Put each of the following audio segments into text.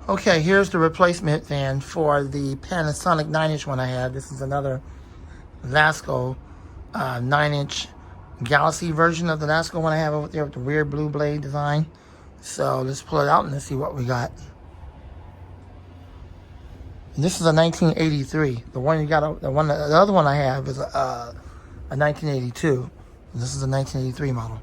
Okay, here's the replacement fan for the Panasonic 9-inch one I had. This is another Vasco 9-inch Galaxy version of the Vasco one I have over there with the weird blue blade design. So let's pull it out and let's see what we got. And this is a 1983. The one you got, the other one I have is a 1982. This is a 1983 model.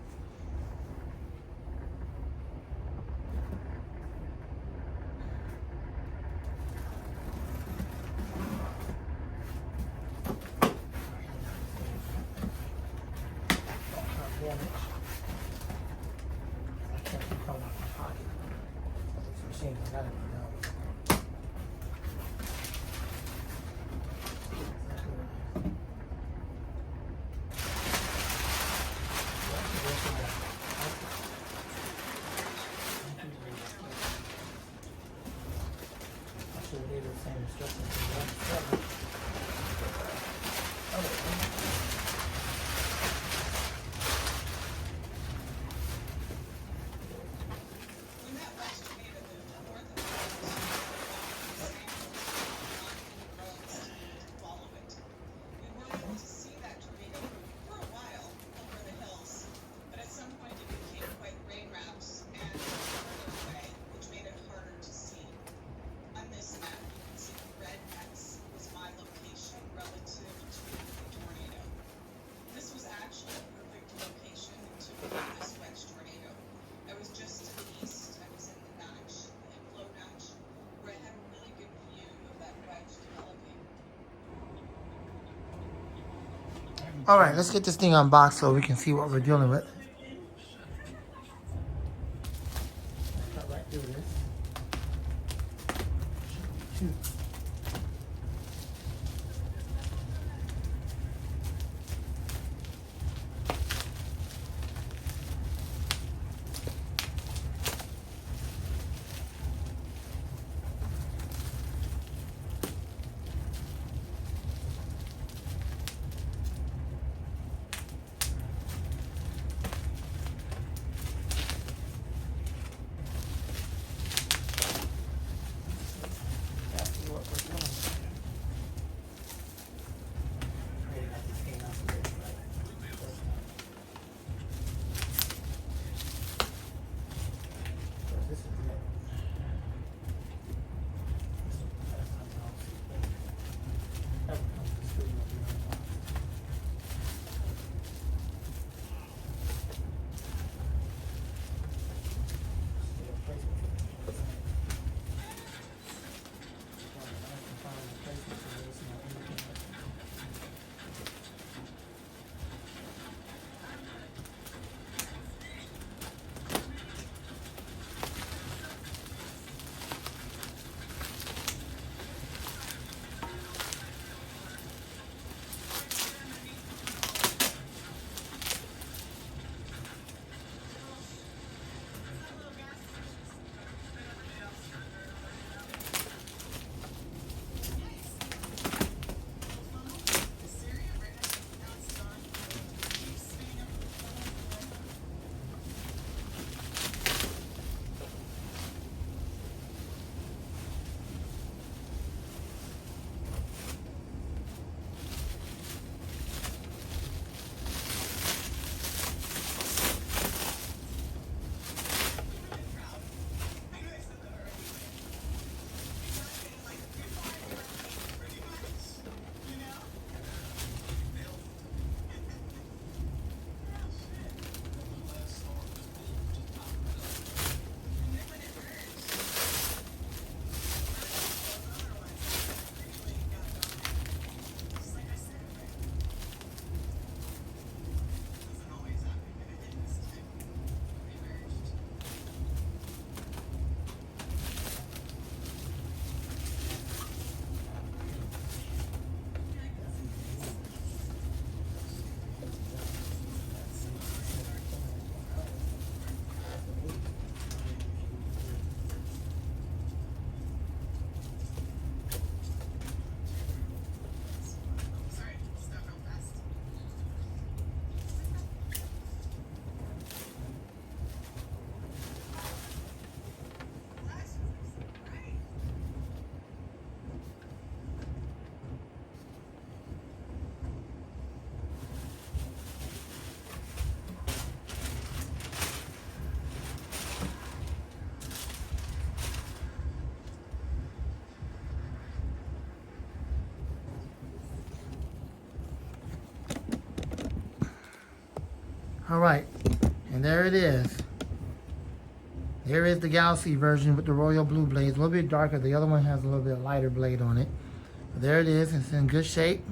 All right, let's get this thing unboxed so we can see what we're dealing with. Cut right through this. Shoot. All right, and there it is. There is the Galaxy version with the royal blue blades. A little bit darker. The other one has a little bit lighter blade on it. But there it is. It's in good shape.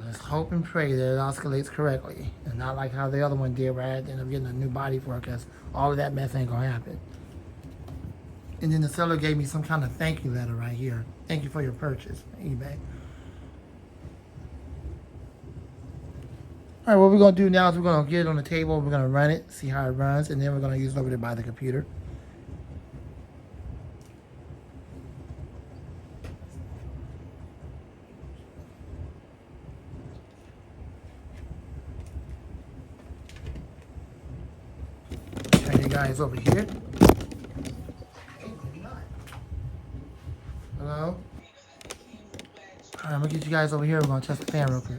Let's hope and pray that it oscillates correctly. And not like how the other one did where I had to end up getting a new body for it, because all of that mess ain't going to happen. And then the seller gave me some kind of thank you letter right here. Thank you for your purchase on eBay. All right, what we're going to do now is we're going to get it on the table. We're going to run it, see how it runs, and then we're going to use it over there by the computer. Turn you guys over here. Hello? All right, I'm going to get you guys over here. We're going to test the fan real quick.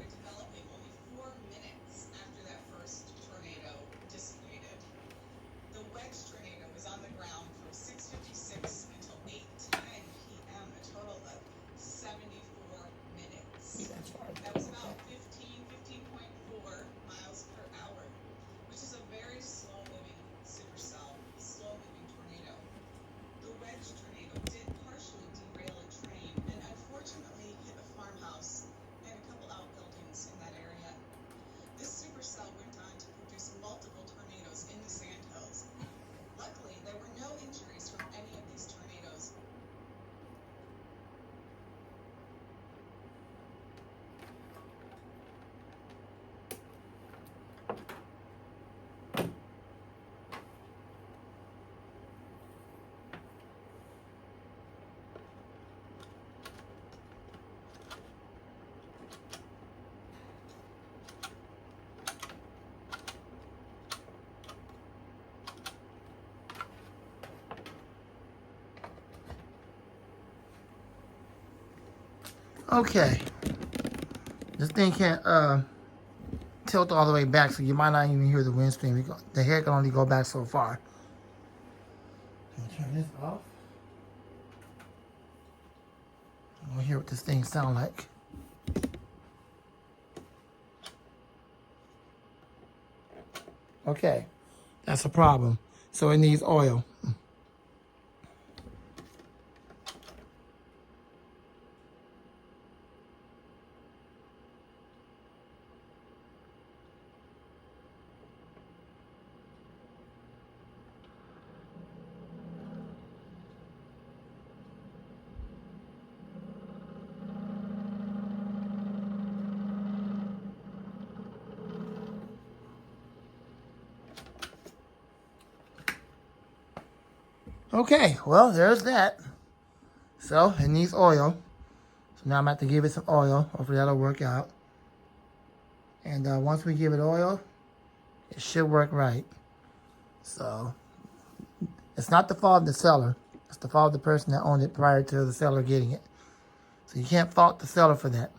Okay, this thing can't tilt all the way back, so you might not even hear the wind stream. The head can only go back so far. Turn this off. I'm gonna hear what this thing sounds like. Okay, that's a problem. So it needs oil. Okay, well, there's that. So, it needs oil. So now I'm going to have to give it some oil. Hopefully that'll work out. And once we give it oil, it should work right. So, it's not the fault of the seller. It's the fault of the person that owned it prior to the seller getting it. So you can't fault the seller for that.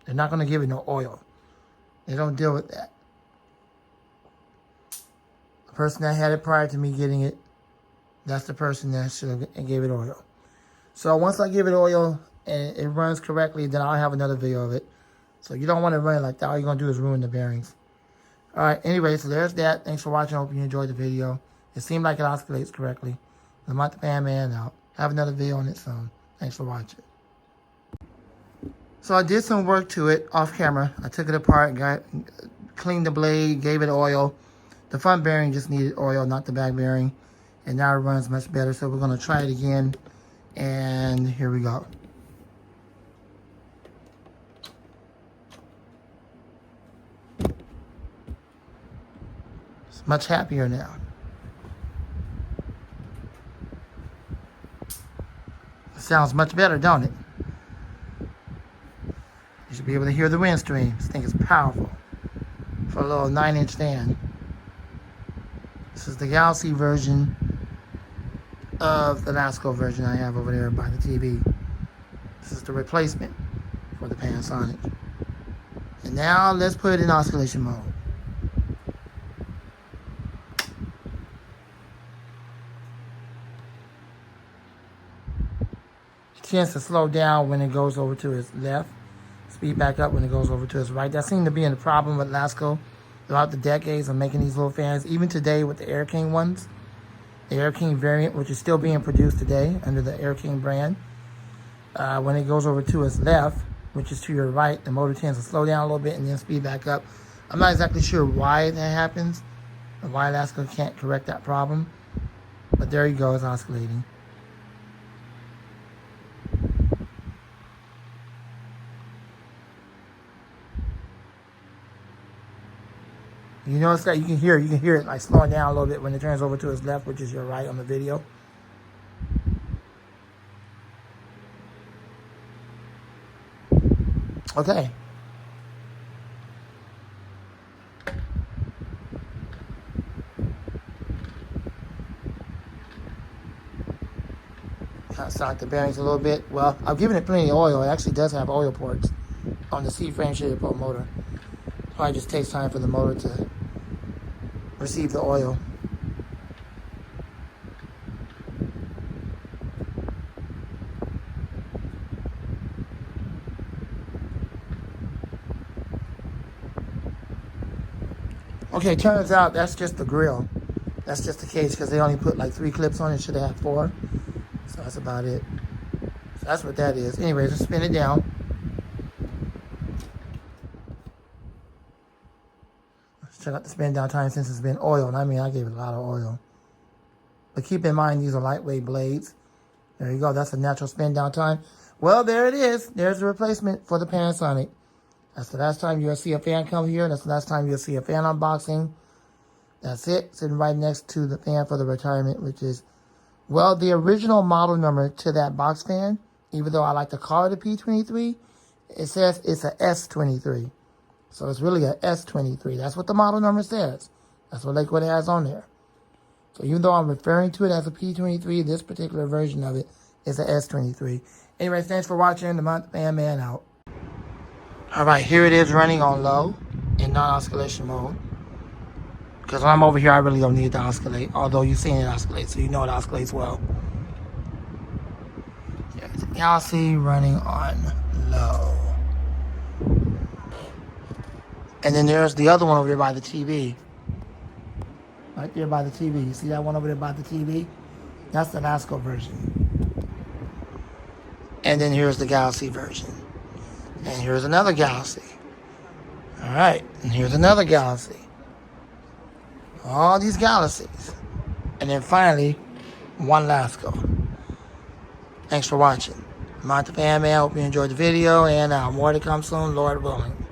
They're not going to give it no oil. They don't deal with that. The person that had it prior to me getting it, that's the person that should have gave it oil. So once I give it oil and it runs correctly, then I'll have another video of it. So you don't want to run it like that. All you're going to do is ruin the bearings. All right, anyway, so there's that. Thanks for watching. I hope you enjoyed the video. It seemed like it oscillates correctly. I'm not the fan man out. Have another video on it soon. Thanks for watching. So I did some work to it off camera. I took it apart, cleaned the blade, gave it oil. The front bearing just needed oil, not the back bearing. And now it runs much better. So we're going to try it again. And here we go. It's much happier now. It sounds much better, don't it? You should be able to hear the wind stream. This thing is powerful for a little 9-inch fan. This is the Galaxy version of the Lasco version I have over there by the TV. This is the replacement for the Panasonic. And now let's put it in oscillation mode. It tends to slow down when it goes over to its left. Speed back up when it goes over to its right. That seemed to be a problem with Lasco. throughout the decades of making these little fans. Even today with the Air King ones, the Air King variant, which is still being produced today under the Air King brand. When it goes over to its left, which is to your right, the motor tends to slow down a little bit and then speed back up. I'm not exactly sure why that happens, and why the oscillator can't correct that problem. But there you go, it's oscillating. You notice that you can hear it like slowing down a little bit when it turns over to its left, which is your right on the video. Okay. Kind of sock the bearings a little bit. Well, I've given it plenty of oil. It actually does have oil ports on the C-frame shaded pole motor. Probably just takes time for the motor to receive the oil. Okay, turns out that's just the grill. That's just the case because they only put like 3 clips on it. Should have had 4. So that's about it. So that's what that is. Anyways, let's spin it down. Let's check out the spin down time since it's been oiled. I mean, I gave it a lot of oil. But keep in mind, these are lightweight blades. There you go. That's a natural spin down time. Well, there it is. There's the replacement for the Panasonic. That's the last time you'll see a fan come here. That's the last time you'll see a fan unboxing. That's it. Sitting right next to the fan for the retirement, which is, well, the original model number to that box fan, even though I like to call it a P23, it says it's a S23. So it's really a S23. That's what the model number says. That's what Lakewood has on there. So even though I'm referring to it as a P23, this particular version of it is a S23. Anyway, thanks for watching. The Month Fan Man out. All right, here it is running on low in non-oscillation mode. Because when I'm over here, I really don't need it to oscillate. Although you've seen it oscillate, so you know it oscillates well. There's a Galaxy running on low. And then there's the other one over there by the TV. Right there by the TV. You see that one over there by the TV? That's the Lasco version. And then here's the Galaxy version. And here's another Galaxy. All right, and here's another Galaxy. All these Galaxies. And then finally, one Lasco. Thanks for watching. I'm Monty Fan Man. I hope you enjoyed the video, and more to come soon, Lord willing.